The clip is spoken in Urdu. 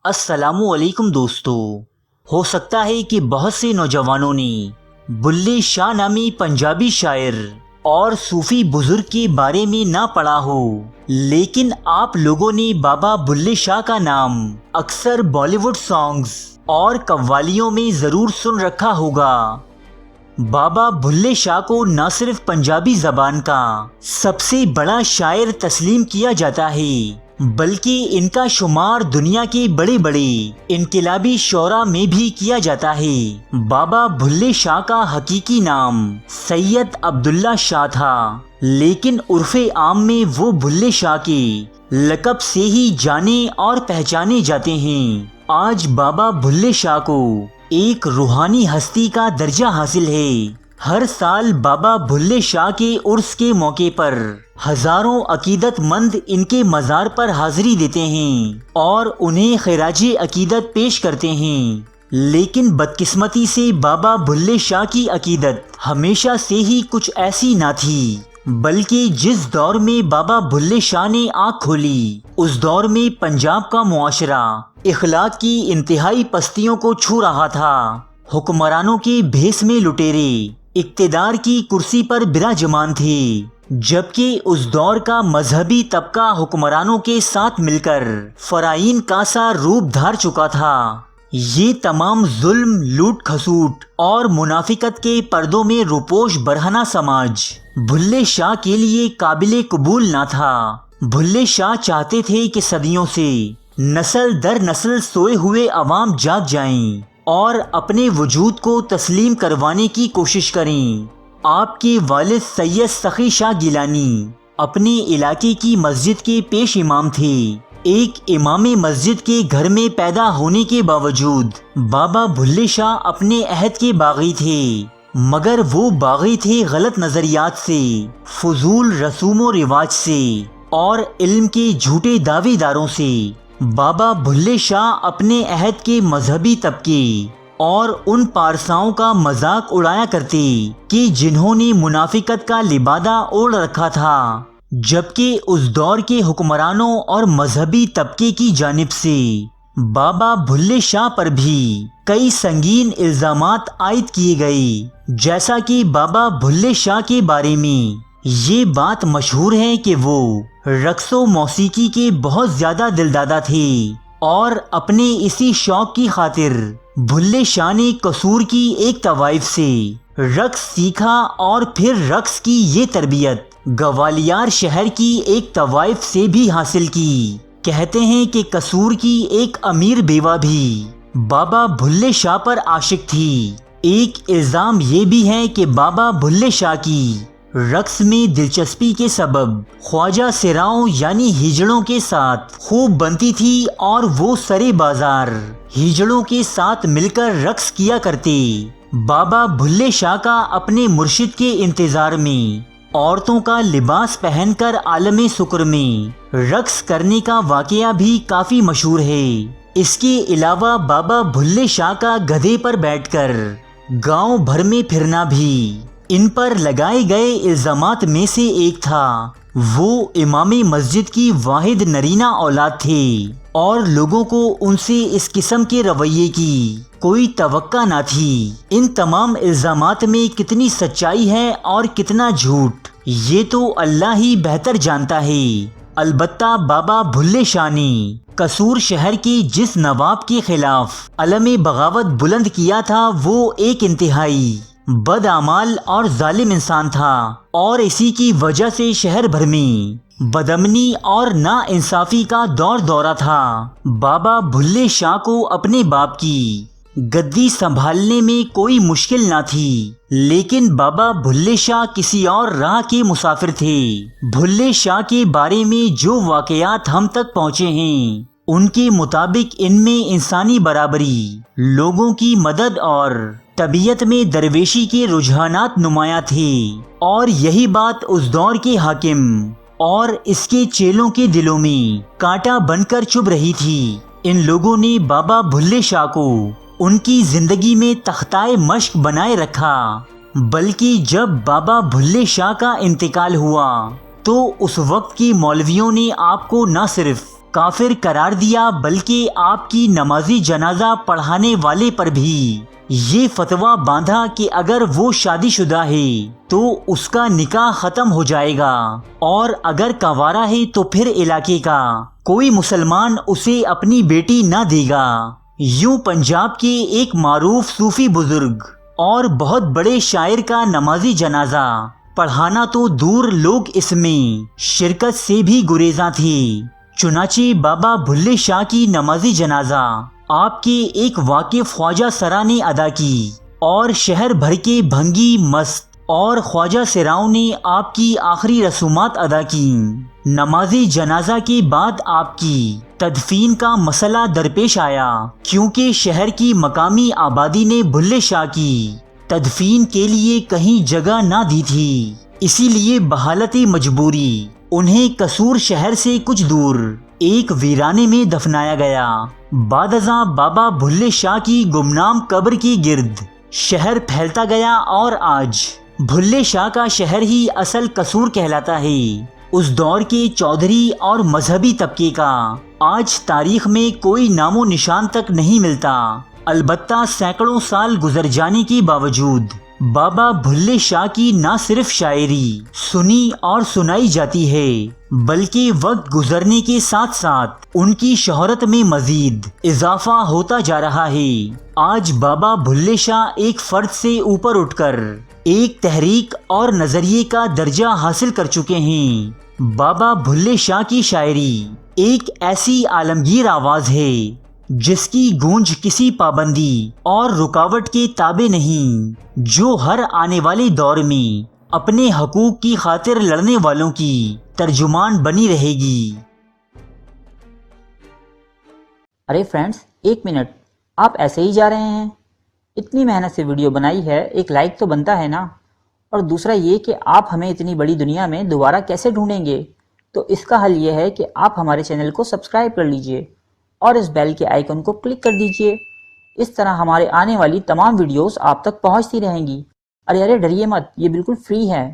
السلام علیکم دوستو، ہو سکتا ہے کہ بہت سے نوجوانوں نے بلے شاہ نامی پنجابی شاعر اور صوفی بزرگ کے بارے میں نہ پڑھا ہو، لیکن آپ لوگوں نے بابا بلے شاہ کا نام اکثر بالی ووڈ سانگز اور قوالیوں میں ضرور سن رکھا ہوگا۔ بابا بلے شاہ کو نہ صرف پنجابی زبان کا سب سے بڑا شاعر تسلیم کیا جاتا ہے، بلکہ ان کا شمار دنیا کے بڑے بڑے انقلابی شعراء میں بھی کیا جاتا ہے۔ بابا بلے شاہ کا حقیقی نام سید عبداللہ شاہ تھا، لیکن عرف عام میں وہ بلے شاہ کے لقب سے ہی جانے اور پہچانے جاتے ہیں۔ آج بابا بلے شاہ کو ایک روحانی ہستی کا درجہ حاصل ہے۔ ہر سال بابا بلے شاہ کے عرس کے موقع پر ہزاروں عقیدت مند ان کے مزار پر حاضری دیتے ہیں اور انہیں خراج عقیدت پیش کرتے ہیں، لیکن بدقسمتی سے بابا بلے شاہ کی عقیدت ہمیشہ سے ہی کچھ ایسی نہ تھی، بلکہ جس دور میں بابا بلے شاہ نے آنکھ کھولی اس دور میں پنجاب کا معاشرہ اخلاق کی انتہائی پستیوں کو چھو رہا تھا۔ حکمرانوں کے بھیس میں لٹیرے اقتدار کی کرسی پر براجمان تھے، جبکہ اس دور کا مذہبی طبقہ حکمرانوں کے ساتھ مل کر فرعین کا سا روپ دھار چکا تھا۔ یہ تمام ظلم، لوٹ کھسوٹ اور منافقت کے پردوں میں روپوش برہنہ سماج بھلے شاہ کے لیے قابل قبول نہ تھا۔ بھلے شاہ چاہتے تھے کہ صدیوں سے نسل در نسل سوئے ہوئے عوام جاگ جائیں اور اپنے وجود کو تسلیم کروانے کی کوشش کریں۔ آپ کے والد سید سخی شاہ گیلانی اپنے علاقے کی مسجد کے پیش امام تھے۔ ایک امام مسجد کے گھر میں پیدا ہونے کے باوجود بابا بلے شاہ اپنے عہد کے باغی تھے، مگر وہ باغی تھے غلط نظریات سے، فضول رسوم و رواج سے اور علم کے جھوٹے دعوے داروں سے۔ بابا بلے شاہ اپنے عہد کے مذہبی طبقے اور ان پارساؤں کا مذاق اڑایا کرتے کہ جنہوں نے منافقت کا لبادہ اوڑھ رکھا تھا، جبکہ اس دور کے حکمرانوں اور مذہبی طبقے کی جانب سے بابا بلے شاہ پر بھی کئی سنگین الزامات عائد کیے گئے، جیسا کہ بابا بلے شاہ کے بارے میں یہ بات مشہور ہے کہ وہ رقص و موسیقی کے بہت زیادہ دلدادہ تھے، اور اپنے اسی شوق کی خاطر بھلے شاہ نے قصور کی ایک طوائف سے رقص سیکھا اور پھر رقص کی یہ تربیت گوالیار شہر کی ایک طوائف سے بھی حاصل کی۔ کہتے ہیں کہ قصور کی ایک امیر بیوہ بھی بابا بلے شاہ پر عاشق تھی۔ ایک الزام یہ بھی ہے کہ بابا بلے شاہ کی رقص میں دلچسپی کے سبب خواجہ سراؤں یعنی ہیجڑوں کے ساتھ خوب بنتی تھی اور وہ سرے بازار ہیجڑوں کے ساتھ مل کر رقص کیا کرتے۔ بابا بلے شاہ کا اپنے مرشد کے انتظار میں عورتوں کا لباس پہن کر عالم سکر میں رقص کرنے کا واقعہ بھی کافی مشہور ہے۔ اس کے علاوہ بابا بلے شاہ کا گدھے پر بیٹھ کر گاؤں بھر میں پھرنا بھی ان پر لگائے گئے الزامات میں سے ایک تھا۔ وہ امام مسجد کی واحد نرینہ اولاد تھے اور لوگوں کو ان سے اس قسم کے رویے کی کوئی توقع نہ تھی۔ ان تمام الزامات میں کتنی سچائی ہے اور کتنا جھوٹ، یہ تو اللہ ہی بہتر جانتا ہے۔ البتہ بابا بلے شاہ نے قصور شہر کے جس نواب کے خلاف علم بغاوت بلند کیا تھا، وہ ایک انتہائی بدعمال اور ظالم انسان تھا، اور اسی کی وجہ سے شہر بھر میں بدامنی اور ناانصافی کا دور دورہ تھا۔ بابا بلے شاہ کو اپنے باپ کی گدی سنبھالنے میں کوئی مشکل نہ تھی، لیکن بابا بلے شاہ کسی اور راہ کے مسافر تھے۔ بلے شاہ کے بارے میں جو واقعات ہم تک پہنچے ہیں، ان کے مطابق ان میں انسانی برابری، لوگوں کی مدد اور طبیعت میں درویشی کے رجحانات نمایاں تھے، اور یہی بات اس دور کے حاکم اور اس کے چیلوں کے دلوں میں کانٹا بن کر چبھ رہی تھی۔ ان لوگوں نے بابا بلے شاہ کو ان کی زندگی میں تختائے مشق بنائے رکھا، بلکہ جب بابا بلے شاہ کا انتقال ہوا تو اس وقت کے مولویوں نے آپ کو نہ صرف کافر قرار دیا، بلکہ آپ کی نمازی جنازہ پڑھانے والے پر بھی یہ فتویٰ باندھا کہ اگر وہ شادی شدہ ہے تو اس کا نکاح ختم ہو جائے گا، اور اگر کنوارا ہے تو پھر علاقے کا کوئی مسلمان اسے اپنی بیٹی نہ دے گا۔ یوں پنجاب کے ایک معروف صوفی بزرگ اور بہت بڑے شاعر کا نمازی جنازہ پڑھانا تو دور، لوگ اس میں شرکت سے بھی گریزاں تھے۔ چنانچہ بابا بھلے شاہ کی نمازی جنازہ آپ کے ایک واقف خواجہ سرا نے ادا کی، اور شہر بھر کے بھنگی، مست اور خواجہ سراؤں نے آپ کی آخری رسومات ادا کی۔ نمازی جنازہ کے بعد آپ کی تدفین کا مسئلہ درپیش آیا، کیونکہ شہر کی مقامی آبادی نے بھلے شاہ کی تدفین کے لیے کہیں جگہ نہ دی تھی، اسی لیے بحالت مجبوری انہیں قصور شہر سے کچھ دور ایک ویرانے میں دفنایا گیا۔ بعد ازاں بابا بھلے شاہ کی گمنام قبر کے گرد شہر پھیلتا گیا، اور آج بھلے شاہ کا شہر ہی اصل قصور کہلاتا ہے۔ اس دور کے چودھری اور مذہبی طبقے کا آج تاریخ میں کوئی نام و نشان تک نہیں ملتا۔ البتہ سینکڑوں سال گزر جانے کے باوجود بابا بھلے شاہ کی نہ صرف شاعری سنی اور سنائی جاتی ہے، بلکہ وقت گزرنے کے ساتھ ساتھ ان کی شہرت میں مزید اضافہ ہوتا جا رہا ہے۔ آج بابا بھلے شاہ ایک فرد سے اوپر اٹھ کر ایک تحریک اور نظریے کا درجہ حاصل کر چکے ہیں۔ بابا بھلے شاہ کی شاعری ایک ایسی عالمگیر آواز ہے جس کی گونج کسی پابندی اور رکاوٹ کے تابع نہیں، جو ہر آنے والے دور میں اپنے حقوق کی خاطر لڑنے والوں کی ترجمان بنی رہے گی۔ ارے فرینڈز، ایک منٹ، آپ ایسے ہی جا رہے ہیں؟ اتنی محنت سے ویڈیو بنائی ہے، ایک لائک تو بنتا ہے نا؟ اور دوسرا یہ کہ آپ ہمیں اتنی بڑی دنیا میں دوبارہ کیسے ڈھونڈیں گے؟ تو اس کا حل یہ ہے کہ آپ ہمارے چینل کو سبسکرائب کر لیجئے اور اس بیل کے آئیکن کو کلک کر دیجئے۔ اس طرح ہمارے آنے والی تمام ویڈیوز آپ تک پہنچتی رہیں گی۔ ارے ڈریے مت، یہ بالکل فری ہے۔